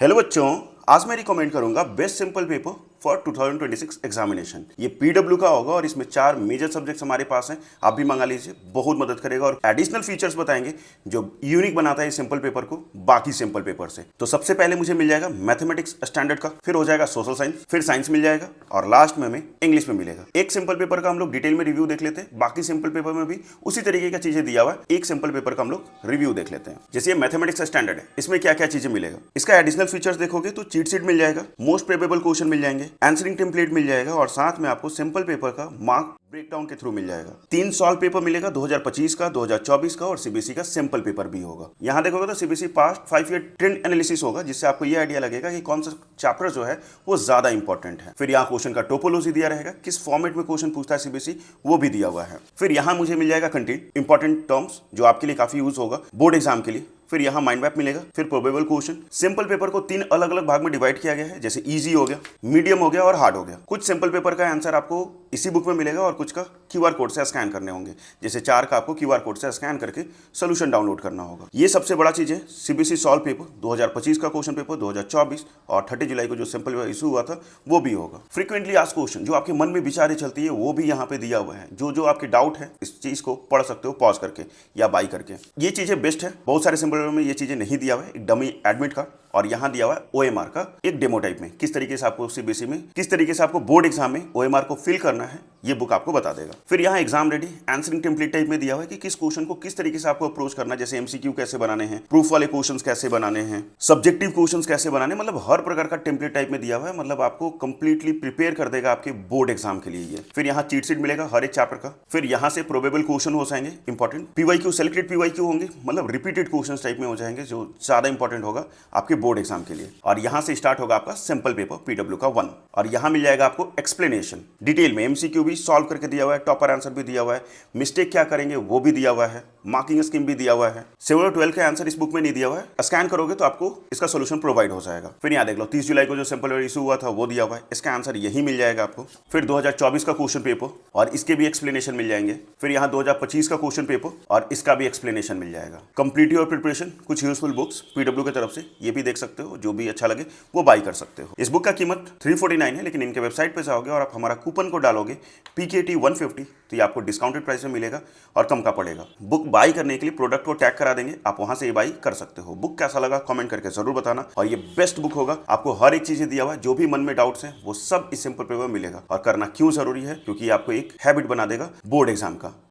Hello बच्चों, आज मैं रिकमेंड करूंगा best simple paper for 2026 examination. ये पीडब्ल्यू का होगा और इसमें 4 मेजर सब्जेक्ट्स हमारे पास हैं। आप भी मंगा लीजिए, बहुत मदद करेगा और एडिशनल फीचर्स बताएंगे जो यूनिक बनाता है इस सिंपल पेपर को बाकी सिंपल पेपर से। तो सबसे पहले मुझे मिल जाएगा मैथमेटिक्स स्टैंडर्ड का, फिर हो जाएगा सोशल साइंस, फिर साइंस मिल जाएगा और लास्ट में हमें इंग्लिश में मिलेगा। एक सिंपल पेपर का हम लोग डिटेल में रिव्यू देख लेते हैं, बाकी सिंपल पेपर में भी उसी तरीके का चीजें दिया हुआ है। एक सिंपल पेपर का हम लोग रिव्यू देख लेते हैं। जैसे ये मैथमेटिक्स स्टैंडर्ड है, इसमें क्या क्या चीजें मिलेगा। इसका एडिशनल फीचर्स देखोगे तो चीट शीट मिल जाएगा, मोस्ट प्रोबेबल क्वेश्चन मिल जाएंगे, आंसरिंग टेम्पलेट मिल जाएगा और साथ में आपको सिंपल पेपर का मार्क ब्रेकडाउन के थ्रू मिल जाएगा। 3 सॉल्व पेपर मिलेगा 2025 का, 2024 का और सीबीएसई का सिंपल पेपर भी होगा। यहाँ देखोगे तो CBSE past 5 year trend analysis होगा, जिससे आपको ये आइडिया लगेगा कि कौन सा चैप्टर जो है वो ज्यादा इंपॉर्टेंट है। फिर यहाँ क्वेश्चन का टोपोलॉजी दिया रहेगा, किस फॉर्मेट में क्वेश्चन पूछता है सीबीएसई वो भी दिया हुआ है। फिर यहाँ मुझे मिल जाएगा कंटेंट, इंपॉर्टेंट टर्म्स जो आपके लिए काफी यूज होगा बोर्ड एग्जाम के लिए। फिर यहाँ माइंड मैप मिलेगा, फिर प्रोबेबल क्वेश्चन। सिंपल पेपर को 3 अलग अलग भाग में डिवाइड किया गया है, जैसे इजी हो गया, मीडियम हो गया और हार्ड हो गया। कुछ सिंपल पेपर का आंसर आपको इसी बुक में मिलेगा और कुछ का क्यूआर कोड से स्कैन करने होंगे। जैसे 4 का आपको क्यूआर कोड से स्कैन करके सोल्यूशन डाउनलोड करना होगा। ये सबसे बड़ा चीज है। सीबीएसई सॉल्व पेपर 2025 का क्वेश्चन पेपर 2024 और 30 जुलाई को जो सिंपल पेपर इशू हुआ था वो भी होगा। फ्रीक्वेंटली आस्क्ड क्वेश्चन जो आपके मन में विचारें चलती है वो भी यहाँ पे दिया हुआ है। जो आपके डाउट है इस चीज को पढ़ सकते हो पॉज करके या बाई करके। ये चीजें बेस्ट है। बहुत सारे सिंपल पेपर में ये चीजें नहीं दिया हुआ है। एक डमी एडमिट कार्ड और यहाँ दिया हुआ है ओएमआर का एक डेमो टाइप में, किस तरीके से आपको सीबीएसई में किस तरीके से आपको बोर्ड एग्जाम में ओएमआर को फिल करना है ये बुक आपको बता देगा। फिर यहाँ exam ready answering template type में दिया हुआ है कि किस क्वेश्चन को किस तरीके से आपको अप्रोच करना है, जैसे एमसीक्यू कैसे बनाने हैं, प्रूफ वाले क्वेश्चंस कैसे बनाने हैं, सब्जेक्टिव क्वेश्चंस कैसे बनाने, मतलब हर प्रकार का टेम्पलेट टाइप में दिया हुआ है। मतलब आपको कंप्लीटली प्रिपेयर कर देगा आपके बोर्ड एग्जाम के लिए ये। फिर यहाँ चीट शीट मिलेगा हर एक चैप्टर का। फिर यहाँ से प्रोबेबल क्वेश्चन हो जाएंगे इंपॉर्टेंट, पीवाईक्यू सेलेक्टेड पीवाईक्यू होंगे, मतलब रिपीटेड क्वेश्चन टाइप में हो जाएंगे जो ज्यादा इंपॉर्टेंट होगा आपके बोर्ड एग्जाम के लिए। और यहाँ से स्टार्ट होगा आपका सिंपल पेपर पीडब्ल्यू का 1 और यहाँ मिल जाएगा आपको एक्सप्लेनेशन डिटेल में, एमसीक्यू भी सॉल्व करके दिया हुआ है, टॉपर आंसर भी दिया हुआ है, मिस्टेक क्या करेंगे वो भी दिया हुआ है, मार्किंग स्कीम भी दिया हुआ है। 7 और 12 का आंसर इस बुक में नहीं दिया हुआ है, स्कैन करोगे तो आपको इसका सोल्यूशन प्रोवाइड हो जाएगा। फिर यहाँ देख लो 30 जुलाई को जो सिंपल पेपर इशू हुआ था वो दिया हुआ है, इसका आंसर यही मिल जाएगा आपको। फिर 2024 का क्वेश्चन पेपर और इसके भी एक्सप्लेनेशन मिल जाएंगे। फिर यहाँ 2025 का क्वेश्चन पेपर और इसका भी एक्सप्लेनेशन मिल जाएगा। कंप्लीट योर प्रिपरेशन कुछ यूजफुल बुक्स पीडब्ल्यू की तरफ से, ये भी देख सकते हो, जो भी अच्छा लगे वो बाई कर सकते हो। इस बुक का कीमत 349 है, लेकिन इनके वेबसाइट पे जाओगे और आप हमारा कूपन को डालोगे PKT 150 तो ये आपको डिस्काउंटेड प्राइस में मिलेगा और कम का पड़ेगा। बुक बाई करने के लिए प्रोडक्ट को टैग करा देंगे, आप वहां से ये बाई कर सकते हो। बुक कैसा लगा कमेंट करके जरूर बताना और ये बेस्ट बुक होगा। आपको हर एक चीजें दिया हुआ है, जो भी मन में डाउट्स हैं वो सब इस सिंपल पेपर में मिलेगा। और करना क्यों जरूरी है, क्योंकि आपको एक हैबिट बना देगा बोर्ड एग्जाम का।